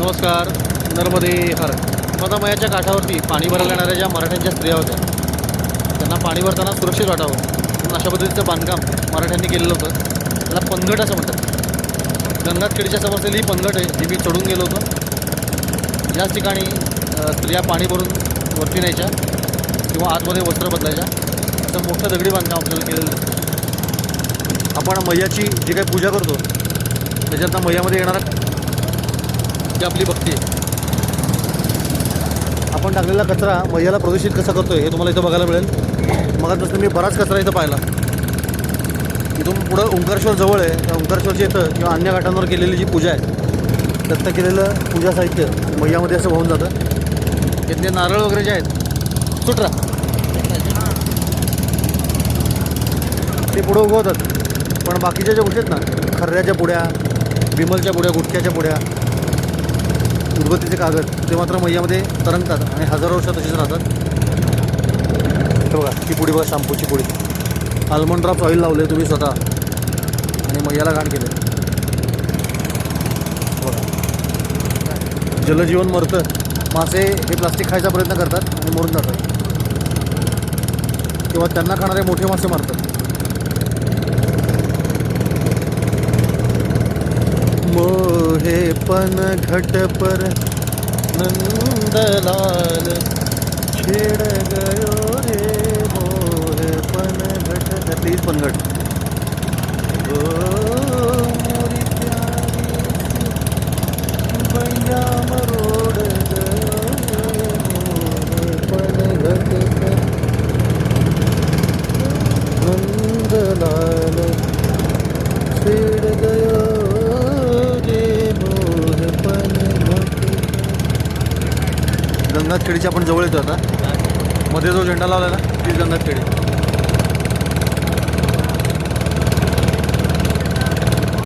नमस्कार. नर्मदे हर. मयाच्या काठावरती पाणी भरायला येणाऱ्या ज्या मराठ्यांच्या स्त्रिया होत्या त्यांना पाणी भरताना सुरक्षित वाटावं म्हणून अशा पद्धतीचं बांधकाम मराठ्यांनी केलेलं होतं. त्याला पनघट असं म्हणतात. गंगाखेडच्या समोर ही पनघट आहे जी मी चढून गेलो होतो. याच ठिकाणी स्त्रिया पाणी भरून वरती न्यायच्या किंवा आतमध्ये वस्त्र बदलायच्या. असं मोठं दगडी बांधकाम आपल्याला केलेलं आहे. आपण मैयाची जी काही पूजा करतो त्याच्यात मैयामध्ये येणारा जी आपली भक्ती आहे. आपण टाकलेला कचरा मैयाला प्रदूषित कसा करतोय हे तुम्हाला इथं बघायला मिळेल. मगापासून मी बराच कचरा इथं पाहिला. इथून पुढं ओंकारेश्वर जवळ आहे. त्या ओंकारेश्वरच्या इथं किंवा अन्य घाटांवर केलेली जी पूजा आहे दत्त केलेलं पूजा साहित्य मैयामध्ये असं वाहून जातं. इथले नारळ वगैरे जे आहेत सुटरा ते पुढं उगवतात. पण बाकीच्या ज्या गोष्टी आहेत ना खर्ऱ्याच्या पुड्या, विमलच्या पुड्या, गुटख्याच्या पुड्या, उदबत्तीचे कागद ते मात्र मैयामध्ये तरंगतात आणि हजारो वर्ष तशीच राहतात. हे बघा ही पुडी बघा, शॅम्पूची पुडी. आल्मंड ड्रॉप्स ऑइल लावले तुम्ही स्वतः आणि मैयाला घाण केले. बघा जलजीवन मरतं. मासे हे प्लास्टिक खायचा प्रयत्न करतात आणि मरून जातात किंवा त्यांना खाणारे मोठे मासे मारतात. मोहे पन घट पर नंदलाल छेड़ गयो रे मोहे पन घट. प्लीज पनघट. ओ मोरी प्यारी भैया मरोड़ गयो मोहे पन घट पर नंदलाल छेड़ गयो. गंगाखेडीची आपण जवळ येतो आता. मध्ये जो झेंडा लावला ना तीच गंगाखेडी.